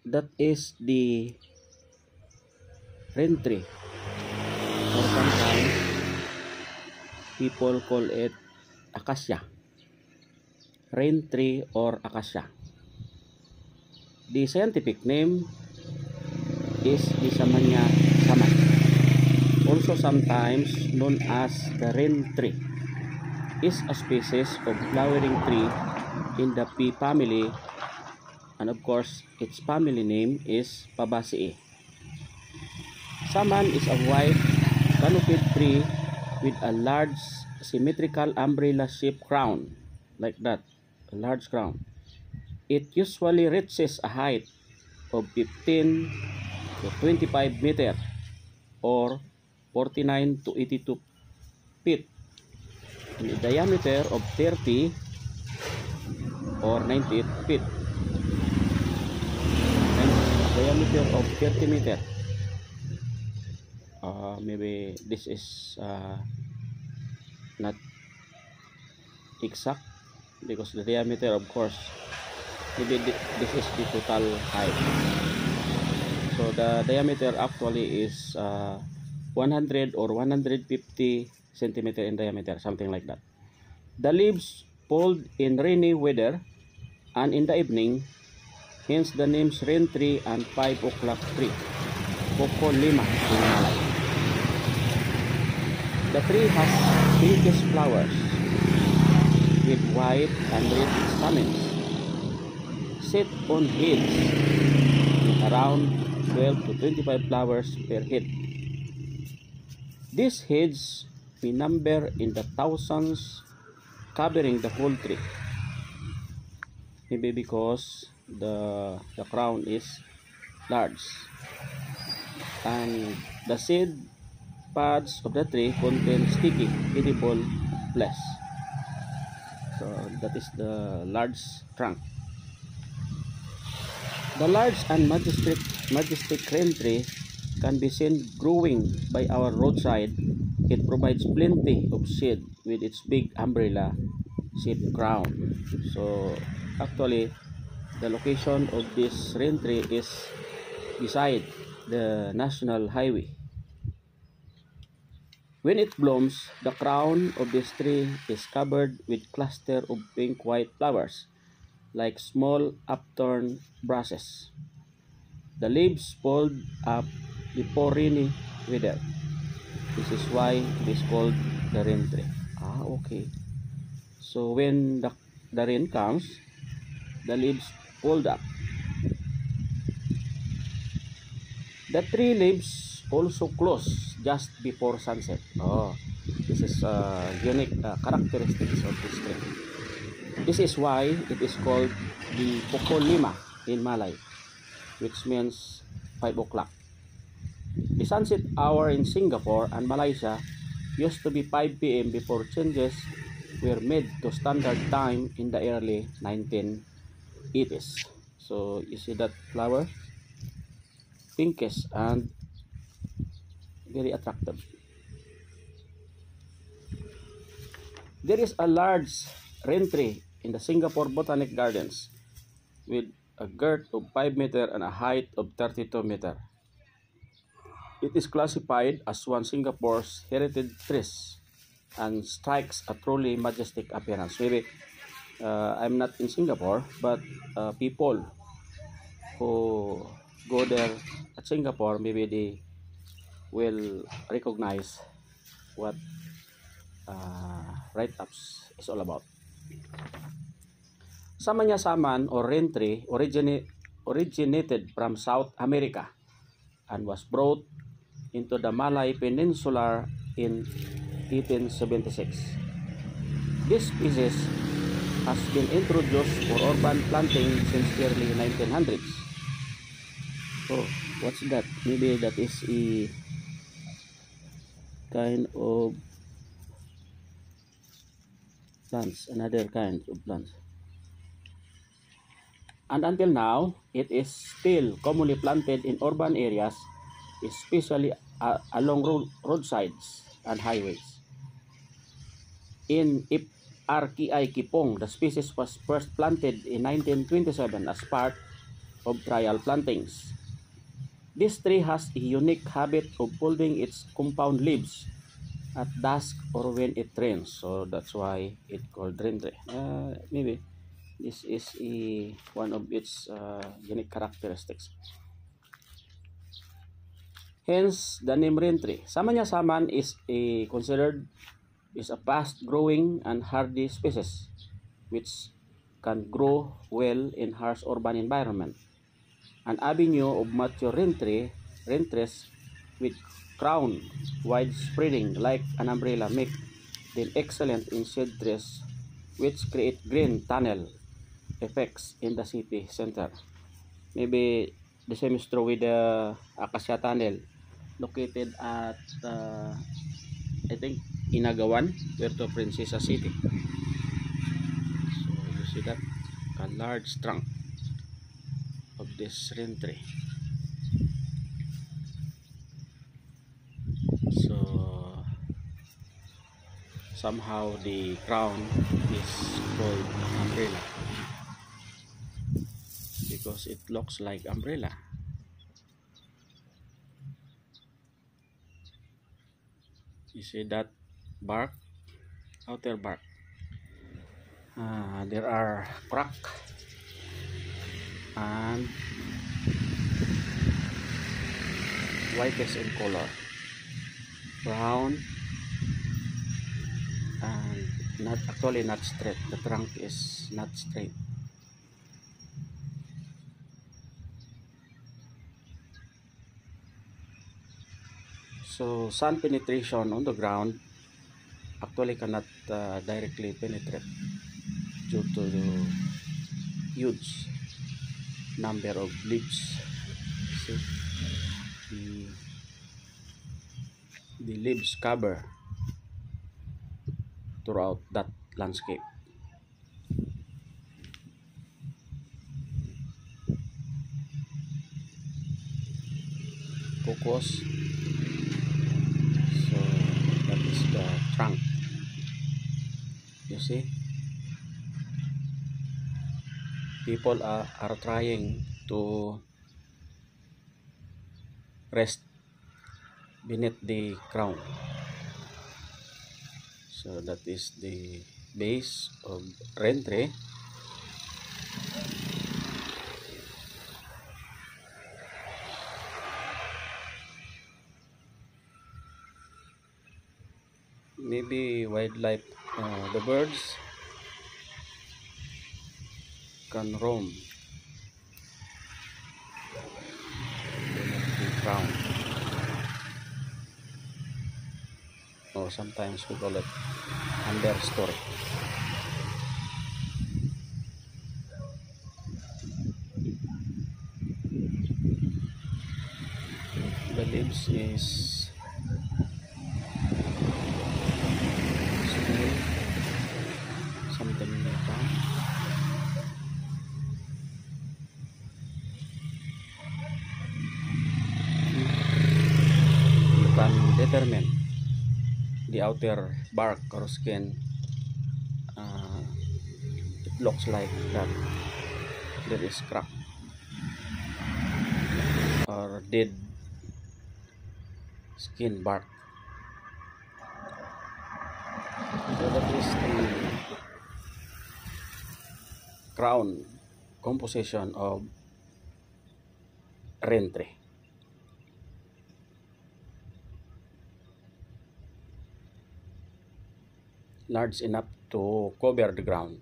that is the rain tree, or sometimes people call it Acacia, rain tree or Acacia. The scientific name is the Samanea saman, also sometimes known as the rain tree. Is a species of flowering tree in the pea family, and of course its family name is Fabaceae. Saman is a white canopied tree with a large symmetrical umbrella-shaped crown, like that, a large crown. It usually reaches a height of 15 to 25 meter or 49 to 82 feet, and a diameter of 30 or 98 feet, and diameter of 30 meter. Maybe this is not exact because the diameter, of course, maybe this is the total height. So the diameter actually is 100 or 150 centimeter in diameter, something like that. The leaves fold in rainy weather and in the evening, hence the names rain tree and 5 o'clock tree, Poco Lima in Malay. The tree has pinkish flowers with white and red stamens, set on heads with around 12 to 25 flowers per head. These heads may number in the thousands, covering the whole tree. Maybe because the crown is large, and the seed pods of the tree contain sticky, edible flesh. So that is the large trunk. The large and majestic rain tree can be seen growing by our roadside. It provides plenty of shade with its big umbrella-shaped crown. So actually, the location of this rain tree is beside the national highway. When it blooms, the crown of this tree is covered with clusters of pink-white flowers, like small upturned brushes. The leaves fold up before rainy weather. This is why it is called the rain tree. Okay. So when the rain comes, the leaves fold up. The tree leaves also close just before sunset. This is unique characteristics of this tree. This is why it is called the Poco Lima in Malay, which means 5 o'clock. The sunset hour in Singapore and Malaysia used to be 5 p.m. before changes were made to standard time in the early 1980s. So you see that flower? Pinkish and very attractive. There is a large rain tree in the Singapore Botanic Gardens with a girth of 5 meter and a height of 32 meter. It is classified as one Singapore's heritage trees and strikes a truly majestic appearance. Maybe I'm not in Singapore, but people who go there at Singapore, maybe they will recognize what write-ups is all about. Samanea saman or rain tree originated from South America and was brought into the Malay Peninsula in 1876. This species has been introduced for urban planting since early 1900s. What's that? Maybe that is a kind of plants, another kind of plants. And until now, it is still commonly planted in urban areas, especially along roadsides and highways. In Arki Kipong, the species was first planted in 1927 as part of trial plantings. This tree has a unique habit of folding its compound leaves at dusk or when it rains, so that's why it called rain tree. Maybe this is one of its unique characteristics. Hence the name rain tree. Samanea saman is a fast-growing and hardy species which can grow well in harsh urban environment. An avenue of mature rain trees with crown wide-spreading like an umbrella make them excellent in shade trees which create green tunnel effects in the city center. Maybe the same is true with the Acacia tunnel located at I think Inagawan, Puerto Princesa City. So you see that a large trunk of this rain tree. So somehow the crown is called umbrella because it looks like umbrella. You see that bark, outer bark. There are crack and whitish in color, brown, and not straight. The trunk is not straight. So sun penetration on the ground actually cannot directly penetrate due to the huge number of leaves. See, the leaves cover throughout that landscape. Focus. So that is the trunk. You see, people are trying to rest beneath the crown. So that is the base of rain tree. Maybe wildlife, the birds can roam beneath the crown, or sometimes we call it understory. The leaves is small, something like that. You can determine the outer bark or skin. It looks like that there is crack or dead skin bark. So that is the crown composition of rain tree. Large enough to cover the ground.